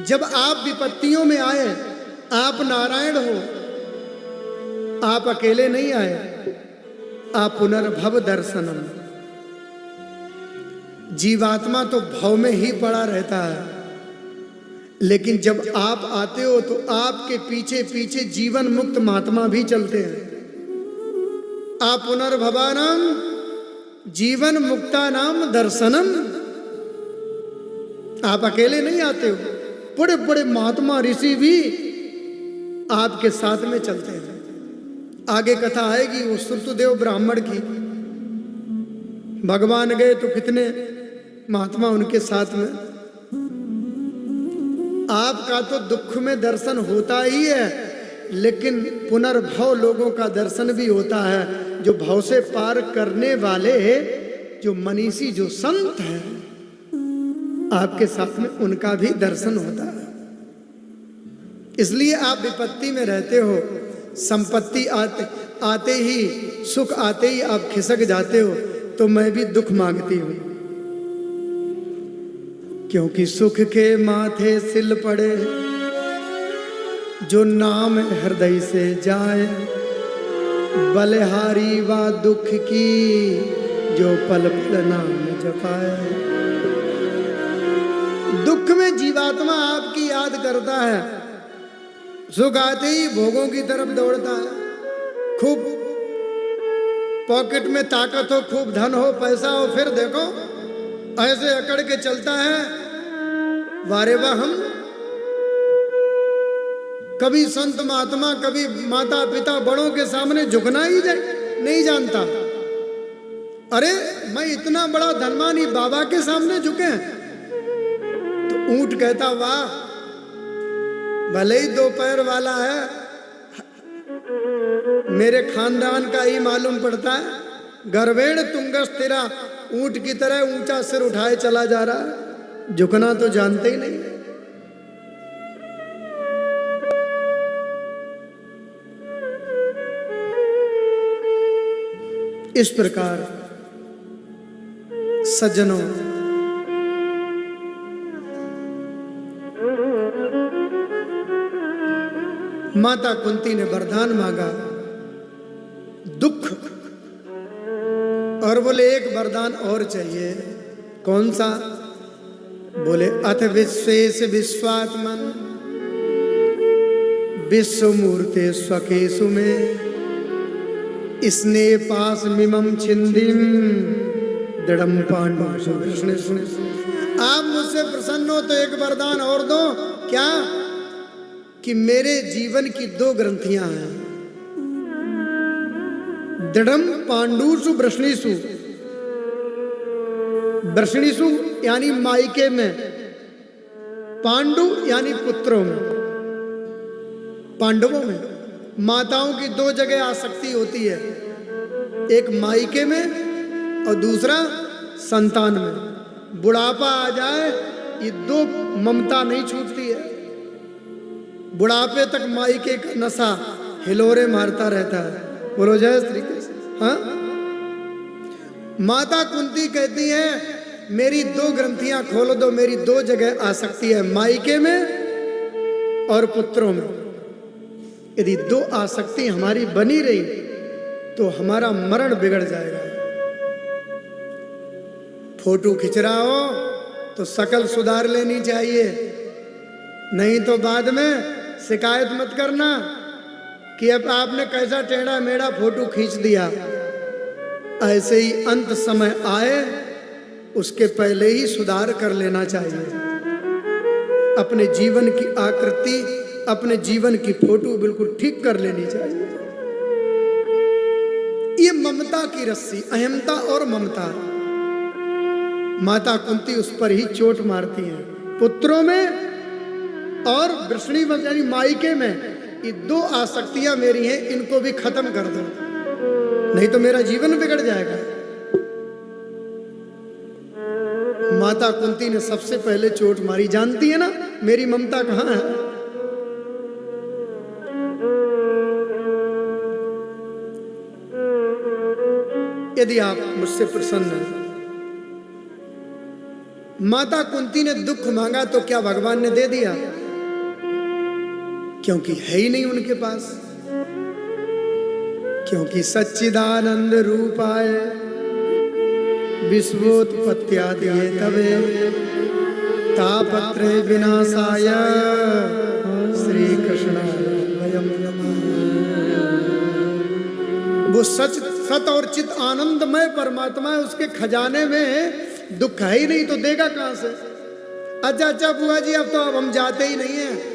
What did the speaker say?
जब आप विपत्तियों में आए, आप नारायण हो, आप अकेले नहीं आए, आप पुनर्भव दर्शनम। जीवात्मा तो भव में ही पड़ा रहता है, लेकिन जब आप आते हो तो आपके पीछे पीछे जीवन मुक्त महात्मा भी चलते हैं। आप पुनर्भवानाम जीवन मुक्ता नाम दर्शनम। आप अकेले नहीं आते हो, बड़े बड़े महात्मा ऋषि भी आपके साथ में चलते हैं। आगे कथा आएगी वो श्रुतदेव ब्राह्मण की, भगवान गए तो कितने महात्मा उनके साथ में। आपका तो दुख में दर्शन होता ही है, लेकिन पुनर्भव लोगों का दर्शन भी होता है, जो भव से पार करने वाले, जो मनीषी, जो संत हैं, आपके साथ में उनका भी दर्शन होता है। इसलिए आप विपत्ति में रहते हो, संपत्ति आते ही, सुख आते ही आप खिसक जाते हो, तो मैं भी दुख मांगती हूं, क्योंकि सुख के माथे सिल पड़े, जो नाम हृदय से जाए, बलिहारी व दुख की, जो पल पल नाम जपाए। दुख में जीवात्मा आपकी याद करता है, सुख आते ही भोगों की तरफ दौड़ता है। खूब पॉकेट में ताकत हो, खूब धन हो, पैसा हो, फिर देखो ऐसे अकड़ के चलता है, वारे वाह। हम कभी संत महात्मा, कभी माता पिता बड़ों के सामने झुकना ही नहीं जानता। अरे मैं इतना बड़ा धनवानी बाबा के सामने झुके, तो ऊंट कहता वाह, भले ही 2 पैर वाला है, मेरे खानदान का ही मालूम पड़ता है। गर्वेण तुंगस तेरा, ऊंट की तरह ऊंचा सिर उठाए चला जा रहा है, झुकना तो जानते ही नहीं। इस प्रकार सज्जनों, माता कुंती ने वरदान मांगा, दुख, और बोले एक वरदान और चाहिए। कौन सा? बोले अथ विश्वेश विश्वात्मन विश्व मूर्ते स्वकेशु में स्ने पास मिमम छिंदिम दृढ़म पांडु। आप मुझसे प्रसन्न हो तो एक वरदान और दो। क्या? कि मेरे जीवन की 2 ग्रंथियां हैं, दृढ़म पांडुषु वृष्णिषु। वृष्णिषु यानी मायके में, पांडु यानी पुत्रों में, पांडवों में। माताओं की 2 जगह आसक्ति होती है, एक मायके में और दूसरा संतान में। बुढ़ापा आ जाए, ये 2 ममता नहीं छूटती है। बुढ़ापे तक मायके का नशा हिलोरे मारता रहता है। बोलो जय श्री कृष्ण। हाँ, माता कुंती कहती है मेरी 2 ग्रंथियां खोल दो, मेरी 2 जगह आसक्ति है, मायके में और पुत्रों में। यदि 2 आसक्ति हमारी बनी रही तो हमारा मरण बिगड़ जाएगा। फोटो खिंच रहा हो तो शकल सुधार लेनी चाहिए, नहीं तो बाद में शिकायत मत करना कि अब आपने कैसा टेढ़ा मेढ़ा फोटो खींच दिया। ऐसे ही अंत समय आए, उसके पहले ही सुधार कर लेना चाहिए। अपने जीवन की आकृति, अपने जीवन की फोटो बिल्कुल ठीक कर लेनी चाहिए। ये ममता की रस्सी, अहमता और ममता, माता कुंती उस पर ही चोट मारती हैं। पुत्रों में और वृष्णि यानी मायके में, ये 2 आसक्तियां मेरी हैं, इनको भी खत्म कर दो, नहीं तो मेरा जीवन बिगड़ जाएगा। माता कुंती ने सबसे पहले चोट मारी। जानती है ना मेरी ममता कहां है। यदि आप मुझसे प्रसन्न हैं माता कुंती ने दुख मांगा तो क्या भगवान ने दे दिया? क्योंकि है ही नहीं उनके पास। क्योंकि सच्चिदानंद रूपाय विश्वोत्पत्त्यादि तवे तापत्रे विनाशाय श्री कृष्णाय वयं नमः। वो सत और चित आनंदमय परमात्मा है, उसके खजाने में दुख है ही नहीं तो देगा कहां से? अच्छा बुआ जी, अब हम जाते ही नहीं है।